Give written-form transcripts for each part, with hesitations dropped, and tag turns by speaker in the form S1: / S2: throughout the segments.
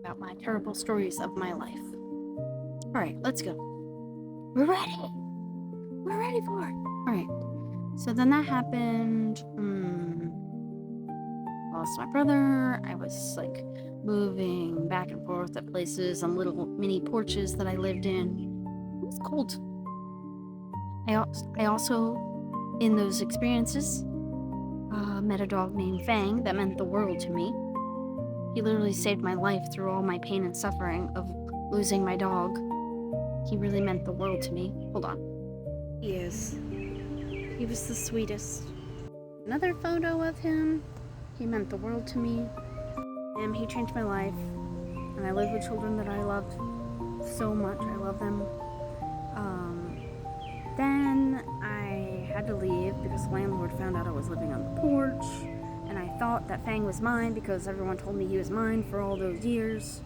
S1: about my terrible stories of my life. Alright, let's go. We're ready. We're ready for it. Alright. So then that happened. Lost my brother. I was like moving back and forth at places on little mini porches that I lived in. It was cold. I also, in those experiences, met a dog named Fang that meant the world to me. He literally saved my life through all my pain and suffering of losing my dog. He really meant the world to me. Hold on. He is. He was the sweetest. Another photo of him. He meant the world to me. And he changed my life. And I live with children that I love so much. I love them. Then I had to leave because the landlord found out I was living on the porch. And I thought that Fang was mine because everyone told me he was mine for all those years.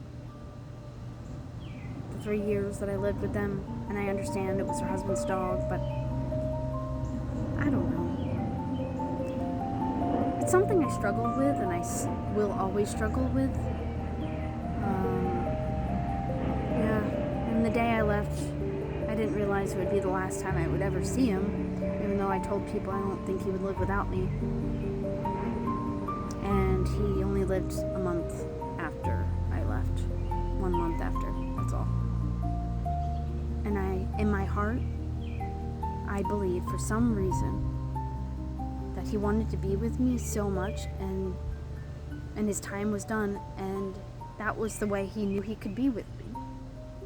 S1: The 3 years that I lived with them. And I understand it was her husband's dog, but I don't know. It's something I struggle with, and I will always struggle with. Yeah, and the day I left, I didn't realize it would be the last time I would ever see him, even though I told people I don't think he would live without me. And he only lived a month after I left. 1 month after, that's all. And in my heart, I believe for some reason that he wanted to be with me so much, and his time was done, and that was the way he knew he could be with me.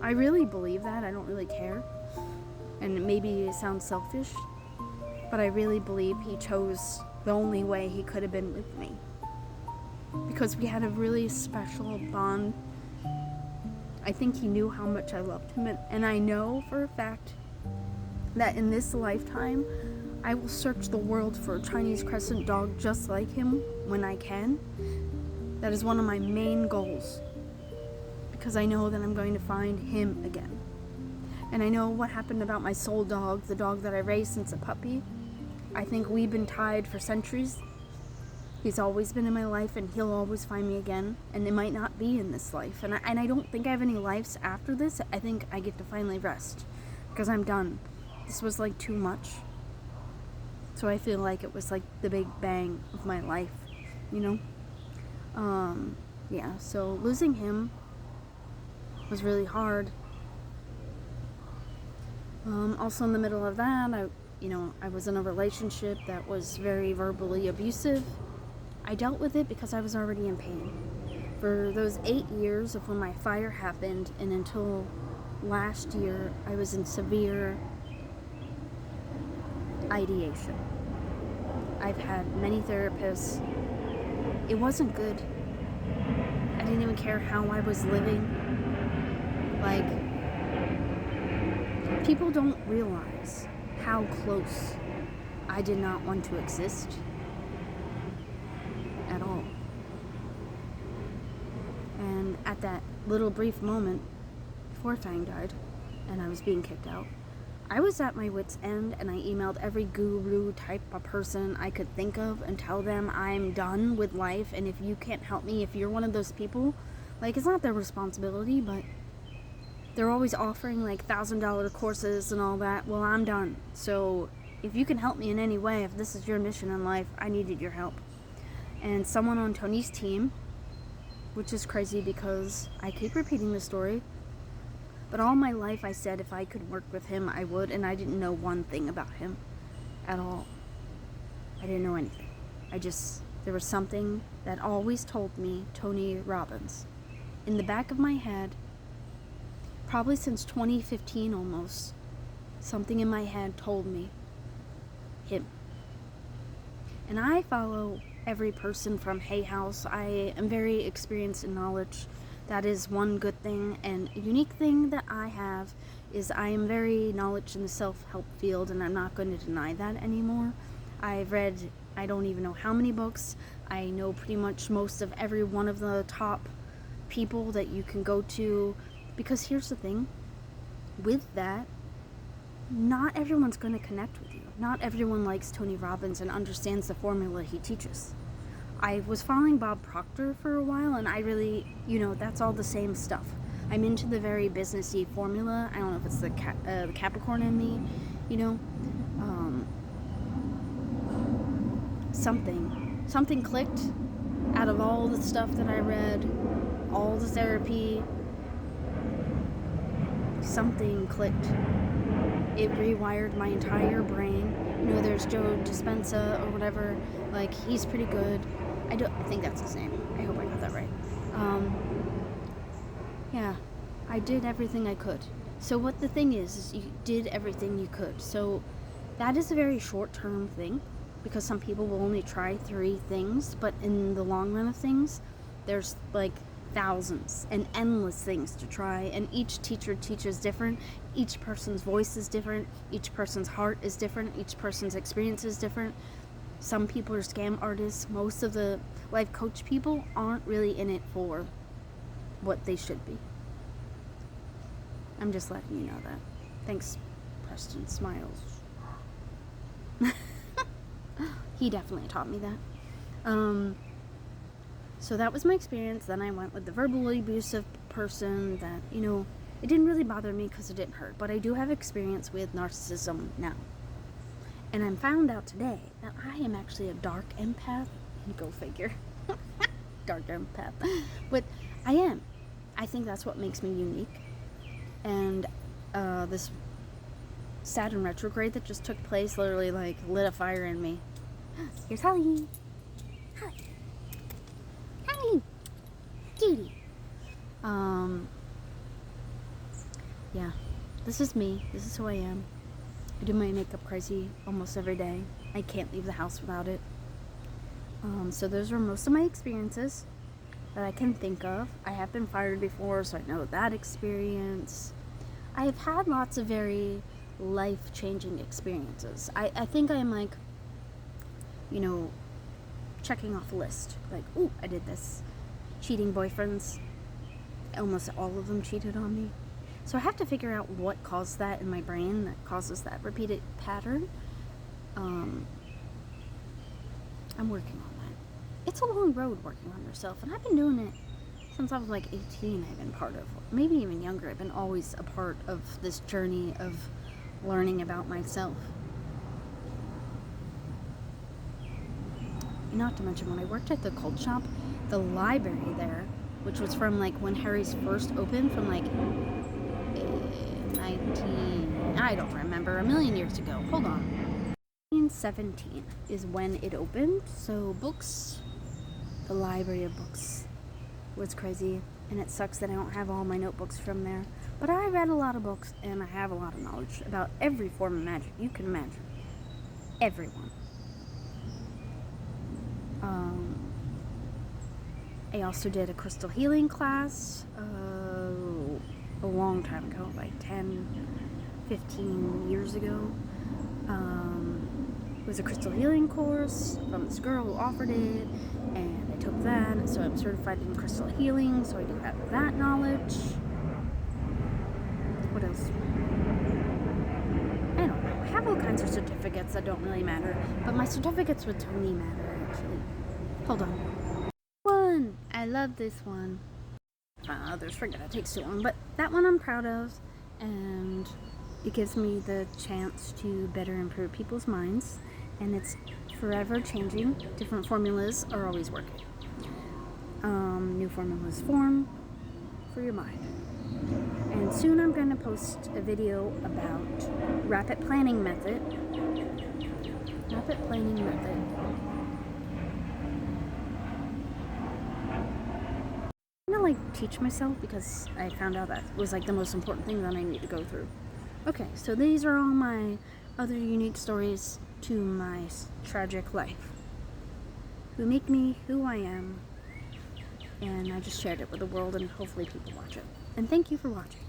S1: I really believe that. I don't really care. And maybe it sounds selfish, but I really believe he chose the only way he could have been with me. Because we had a really special bond. I think he knew how much I loved him, and I know for a fact that in this lifetime, I will search the world for a Chinese Crescent dog just like him when I can. That is one of my main goals, because I know that I'm going to find him again. And I know what happened about my soul dog, the dog that I raised since a puppy. I think we've been tied for centuries. He's always been in my life, and he'll always find me again. And it might not be in this life. And I don't think I have any lives after this. I think I get to finally rest, because I'm done. This was like too much. So I feel like it was like the big bang of my life, you know? Yeah, so losing him was really hard. Also in the middle of that, I was in a relationship that was very verbally abusive. I dealt with it because I was already in pain. For those 8 years of when my fire happened, and until last year, I was in severe ideation. I've had many therapists. It wasn't good. I didn't even care how I was living. Like, people don't realize how close I did not want to exist at all. And at that little brief moment before Fang died and I was being kicked out, I was at my wit's end, and I emailed every guru type of person I could think of and tell them I'm done with life, and if you can't help me, if you're one of those people, like, it's not their responsibility, but they're always offering like $1,000 courses and all that. Well, I'm done. So if you can help me in any way, if this is your mission in life, I needed your help. And someone on Tony's team, which is crazy because I keep repeating the story, but all my life I said if I could work with him, I would, and I didn't know one thing about him at all. I didn't know anything. There was something that always told me Tony Robbins. In the back of my head, probably since 2015 almost, something in my head told me him. And I follow every person from Hay House. I am very experienced in knowledge. That is one good thing, and a unique thing that I have is I am very knowledge in the self-help field, and I'm not going to deny that anymore. I've read, I don't even know how many books. I know pretty much most of every one of the top people that you can go to, because here's the thing, with that, not everyone's going to connect with you. Not everyone likes Tony Robbins and understands the formula he teaches. I was following Bob Proctor for a while, and I really, that's all the same stuff. I'm into the very businessy formula. I don't know if it's the Capricorn in me, something clicked out of all the stuff that I read, all the therapy. Something clicked. It rewired my entire brain. There's Joe Dispenza or whatever. Like, he's pretty good. I think that's his name. I hope I got that right. Yeah, I did everything I could. So what the thing is you did everything you could. So that is a very short-term thing, because some people will only try 3 things, but in the long run of things, there's like thousands and endless things to try, and each teacher teaches different. Each person's voice is different. Each person's heart is different. Each person's experience is different. Some people are scam artists. Most of the life coach people aren't really in it for what they should be. I'm just letting you know that. Thanks, Preston Smiles. He definitely taught me that. So that was my experience. Then I went with the verbally abusive person that, it didn't really bother me because it didn't hurt. But I do have experience with narcissism now. And I found out today that I am actually a dark empath. Go figure. Dark empath. But I am. I think that's what makes me unique. And this Saturn retrograde that just took place literally lit a fire in me. Here's Holly. Holly. Holly. Cutie. Yeah. This is me. This is who I am. I do my makeup crazy almost every day. I can't leave the house without it. So those are most of my experiences that I can think of. I have been fired before, so I know that experience. I have had lots of very life-changing experiences. I think I'm checking off a list. Ooh, I did this. Cheating boyfriends. Almost all of them cheated on me. So I have to figure out what caused that in my brain that causes that repeated pattern. I'm working on that. It's a long road working on yourself, and I've been doing it since I was 18. I've been part of, maybe even younger, I've been always a part of this journey of learning about myself. Not to mention, when I worked at the Cult Shop, the library there, which was from when Harry's first opened, from I don't remember, a million years ago. Hold on. 1917 is when it opened. So books, the library of books was crazy, and it sucks that I don't have all my notebooks from there. But I read a lot of books, and I have a lot of knowledge about every form of magic you can imagine. Everyone. I also did a crystal healing class a long time ago, 10, 15 years ago. It was a crystal healing course from this girl who offered it, and I took that, so I'm certified in crystal healing, so I do have that knowledge. What else? I don't know. I have all kinds of certificates that don't really matter, but my certificates would totally matter, actually. Hold on. One! I love this one. Others forget it takes too long, but that one I'm proud of, and it gives me the chance to better improve people's minds, and it's forever changing. Different formulas are always working. New formulas form for your mind. And soon I'm going to post a video about rapid planning method. Rapid planning method. I'm gonna teach myself, because I found out that was the most important thing that I need to go through. Okay, so these are all my other unique stories to my tragic life, who make me who I am, and I just shared it with the world, and hopefully people watch it. And thank you for watching.